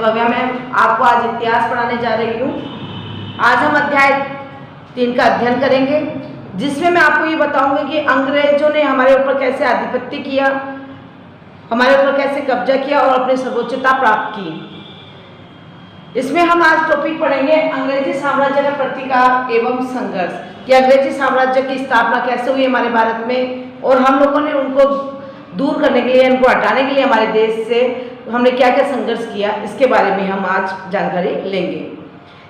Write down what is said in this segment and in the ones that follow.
भव्या। मैं आपको आज इतिहास पढ़ाने जा रही हूँ। आज हम अध्याय 3 का अध्ययन करेंगे, जिसमें मैं आपको ये बताऊंगी कि अंग्रेजों ने हमारे ऊपर कैसे आधिपत्य किया, हमारे ऊपर कैसे कब्जा किया और अपनी सर्वोच्चता प्राप्त की। इसमें हम आज टॉपिक पढ़ेंगे अंग्रेजी साम्राज्य का प्रतिकार एवं संघर्ष, कि अंग्रेजी साम्राज्य की स्थापना कैसे हुई हमारे भारत में और हम लोगों ने उनको दूर करने के लिए, उनको हटाने के लिए हमारे देश से हमने क्या क्या संघर्ष किया, इसके बारे में हम आज जानकारी लेंगे।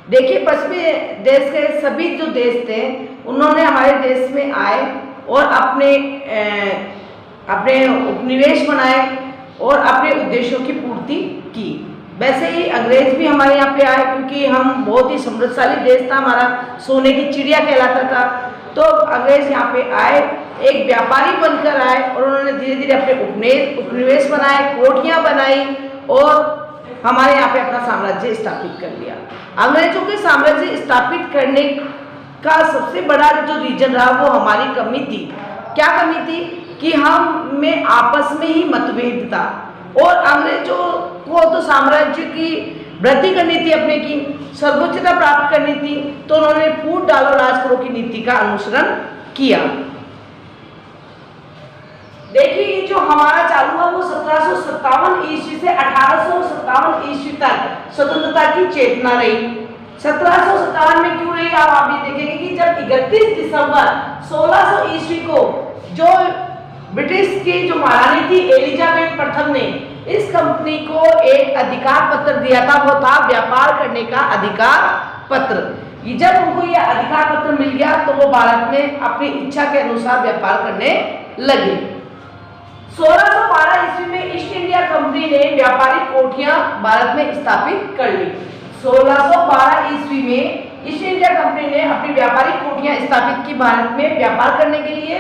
देखिए, पश्चिमी देश के सभी जो देश थे उन्होंने हमारे देश में आए और अपने उपनिवेश बनाए और अपने उद्देश्यों की पूर्ति की। वैसे ही अंग्रेज भी हमारे यहाँ पे आए, क्योंकि हम बहुत ही समृद्धशाली देश था, हमारा सोने की चिड़िया कहलाता था। तो अंग्रेज यहाँ पे आए, एक व्यापारी बनकर आए और उन्होंने धीरे धीरे अपने उपनिवेश बनाए, कोठियाँ बनाई और हमारे यहाँ पे अपना साम्राज्य स्थापित कर लिया। अंग्रेजों के साम्राज्य स्थापित करने का सबसे बड़ा जो रीजन रहा वो हमारी कमी थी। क्या कमी थी? कि हम में आपस में ही मतभेद था और अंग्रेजों को तो साम्राज्य की वृद्धि करनी थी, अपने की सर्वोच्चता प्राप्त करनी थी, तो उन्होंने फूट डालो राज करो की नीति का अनुसरण किया। देखिए, जो हमारा चालू है वो 1757 ईस्वी से 1857 ईस्वी तक स्वतंत्रता की चेतना रही। 1757 में क्यों रही, आप ये देखेंगे कि जब 31 दिसंबर 1600 ईस्वी को जो ब्रिटिश की जो महारानी थी एलिजाबेथ प्रथम ने इस कंपनी को एक अधिकार पत्र दिया था, वो था व्यापार करने का अधिकार पत्र। जब उनको यह अधिकार पत्र मिल गया तो वो भारत में अपनी इच्छा के अनुसार व्यापार करने लगे। 1612 ईस्वी में ईस्ट इंडिया कंपनी ने व्यापारिक कोठियां भारत में स्थापित कर ली। 1612 ईस्वी में ईस्ट इंडिया कंपनी ने अपनी व्यापारिक कोठियां स्थापित की भारत में व्यापार करने के लिए,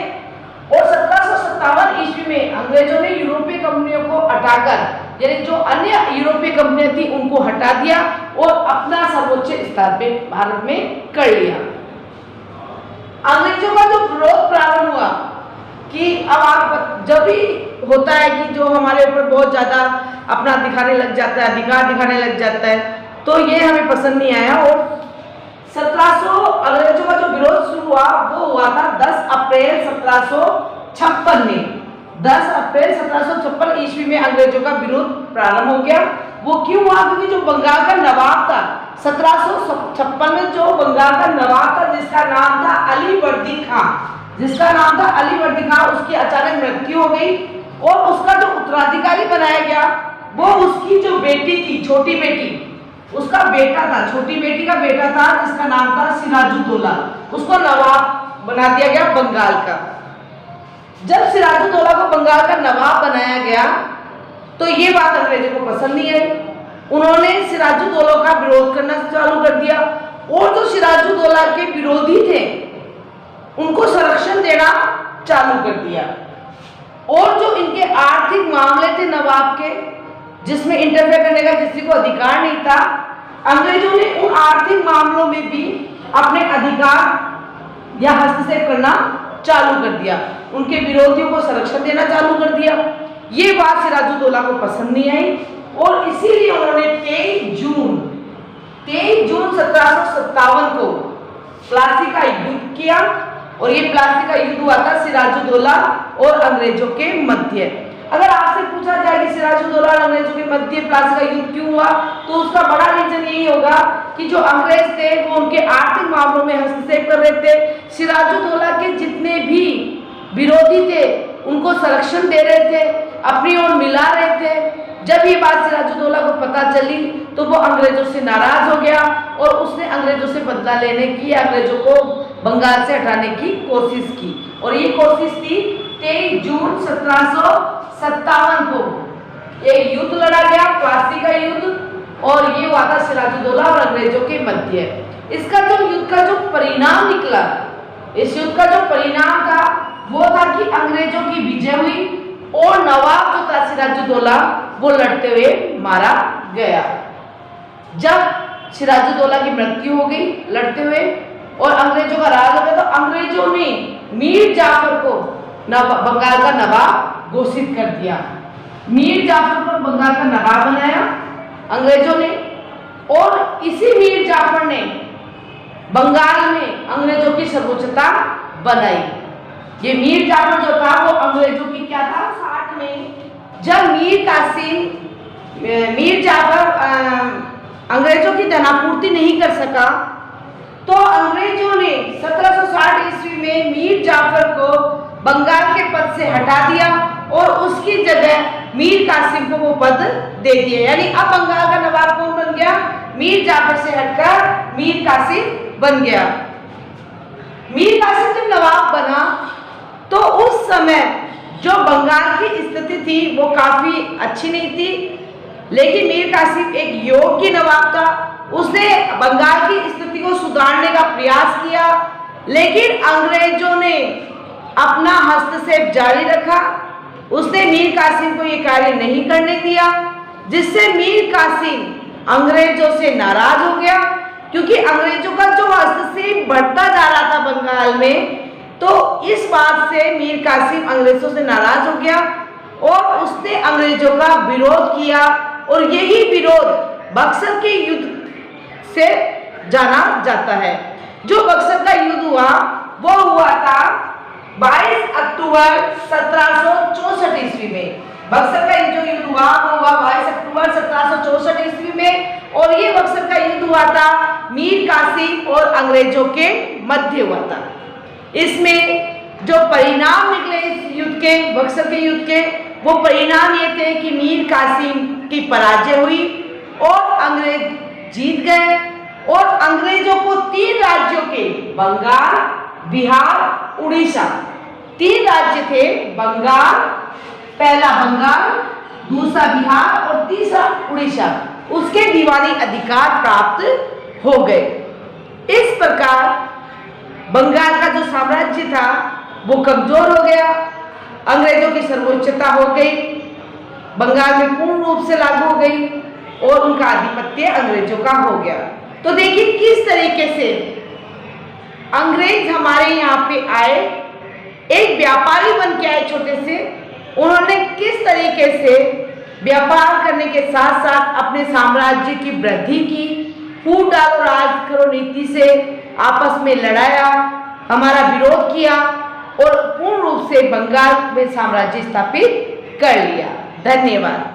और 1757 ईस्वी में अंग्रेजों ने यूरोपीय कंपनियों को हटाकर, यानी जो अन्य यूरोपीय कंपनियां थी उनको हटा दिया और अपना सर्वोच्च स्तर पे भारत में कर लिया। अंग्रेजों का जो विरोध प्रारंभ हुआ कि अब आप जब भी होता है कि जो हमारे ऊपर बहुत ज्यादा अपना दिखाने लग जाता है, अधिकार दिखाने लग जाता है, तो ये हमें पसंद नहीं आया और 1700 अंग्रेजों का जो विरोध शुरू हुआ वो हुआ था 10 अप्रैल 1756 में। 10 अप्रैल 1756 ईस्वी में अंग्रेजों का विरोध प्रारंभ हो गया। वो क्यों हुआ? क्योंकि जो बंगाल का नवाब था 1756 में, जो बंगाल का नवाब था जिसका नाम था अलीवर्दी खां, उसकी अचानक मृत्यु हो गई और उसका जो उत्तराधिकारी बनाया गया वो उसकी जो बेटी थी, छोटी बेटी, उसका बेटा था, छोटी बेटी का बेटा था जिसका नाम था सिराजुद्दौला। उसको नवाब बना दिया गया बंगाल का। जब सिराजुद्दौला को बंगाल का नवाब बनाया गया तो ये बात अंग्रेजों को पसंद नहीं आई। उन्होंने सिराजुद्दौला का विरोध करना चालू कर दिया और जो सिराजुद्दौला के विरोधी थे उनको संरक्षण देना चालू कर दिया। और जो इनके आर्थिक मामले थे नवाब के, जिसमें इंटरफेयर करने का किसी को अधिकार नहीं था, अंग्रेजों ने उन आर्थिक मामलों में भी अपने अधिकार या हस्तक्षेप करना चालू कर दिया, उनके विरोधियों को संरक्षण देना चालू कर दिया। ये बात सिराजुद्दौला को पसंद नहीं आई और इसीलिए उन्होंने 23 जून 1757 को प्लासी का युद्ध किया और ये प्लासी का युद्ध हुआ था सिराजुद्दौला और अंग्रेजों के मध्य। अगर आपसे पूछा जाए कि सिराजुद्दौला और अंग्रेजों के मध्य प्लासी का युद्ध क्यों हुआ, तो उसका बड़ा रीजन यही होगा कि जो अंग्रेज थे वो उनके आर्थिक मामलों में हस्तक्षेप कर रहे थे। सिराजुद्दौला के जितने भी विरोधी थे उनको संरक्षण दे रहे थे, अपनी ओर मिला रहे थे। जब ये बात सिराजुद्दौला को पता चली तो वो अंग्रेजों से नाराज हो गया और उसने अंग्रेजों से बदला लेने की, अंग्रेजों को बंगाल से हटाने की कोशिश की। और ये कोशिश थी 23 जून 1757 को एक युद्ध लड़ा गया, प्लासी का युद्ध, और ये हुआ था सिराजुद्दौला और अंग्रेजों के मध्य। इसका जो युद्ध का जो परिणाम निकला, इस युद्ध का जो परिणाम था वो था कि अंग्रेजों की विजय हुई और नवाब जो था सिराजुद्दौला वो लड़ते हुए मारा गया। जब सिराजुद्दौला की मृत्यु हो गई लड़ते हुए और अंग्रेजों का राज हो गया, तो अंग्रेजों ने मीर जाफर को बंगाल का नवाब घोषित कर दिया। मीर जाफर को बंगाल का नवाब बनाया अंग्रेजों ने, और इसी मीर जाफर ने बंगाल में अंग्रेजों की सर्वोच्चता बनाई। ये मीर जाफर जो था वो अंग्रेजों की क्या था, 60 में जब मीर जाफर अंग्रेजों की जनापूर्ति नहीं कर सका, तो अंग्रेजों ने 1760 ईस्वी में मीर जाफर को बंगाल के पद से हटा दिया और उसकी जगह मीर कासिम को वो पद दे दिया। यानी अब बंगाल का नवाब कौन बन गया, मीर जाफर से हटकर मीर कासिम बन गया। मीर कासिम जब नवाब बना तो उस समय जो बंगाल की स्थिति थी वो काफी अच्छी नहीं थी, लेकिन मीर कासिम एक योग्य नवाब था। उसने बंगाल की स्थिति को सुधारने का प्रयास किया, लेकिन अंग्रेजों ने अपना हस्तक्षेप जारी रखा। उसने मीर कासिम को ये कार्य नहीं करने दिया, जिससे मीर कासिम अंग्रेजों से नाराज हो गया, क्योंकि अंग्रेजों का जो हस्तक्षेप बढ़ता जा रहा था बंगाल में, तो इस बात से मीर कासिम अंग्रेजों से नाराज हो गया और उसने अंग्रेजों का विरोध किया। और यही विरोध बक्सर के युद्ध से जाना जाता है। जो बक्सर का युद्ध हुआ वो हुआ था 22 अक्टूबर 1764 ईस्वी में। बक्सर का जो युद्ध हुआ वो हुआ 22 अक्टूबर 1764 ईस्वी में, और ये बक्सर का युद्ध हुआ था मीर कासिम और अंग्रेजों के मध्य हुआ था। इसमें जो परिणाम निकले इस युद्ध के, बक्सर के युद्ध के, वो परिणाम ये थे कि मीर कासिम की पराजय हुई और अंग्रेज जीत गए, और अंग्रेजों को 3 राज्यों के, बंगाल, बिहार, उड़ीसा, 3 राज्य थे। बंगाल, पहला बंगाल, दूसरा बिहार और तीसरा उड़ीसा, उसके दीवानी अधिकार प्राप्त हो गए। इस प्रकार बंगाल का जो साम्राज्य था वो कमजोर हो गया, अंग्रेजों की सर्वोच्चता हो गई, बंगाल में पूर्ण रूप से लागू हो गई और उनका आधिपत्य अंग्रेजों का हो गया। तो देखिए किस तरीके से अंग्रेज हमारे यहाँ पे आए, एक व्यापारी बन के आए छोटे से। उन्होंने किस तरीके से व्यापार करने के साथ साथ अपने साम्राज्य की वृद्धि की, फूट डालो राज करो नीति से आपस में लड़ाया, हमारा विरोध किया और पूर्ण रूप से बंगाल में साम्राज्य स्थापित कर लिया। धन्यवाद।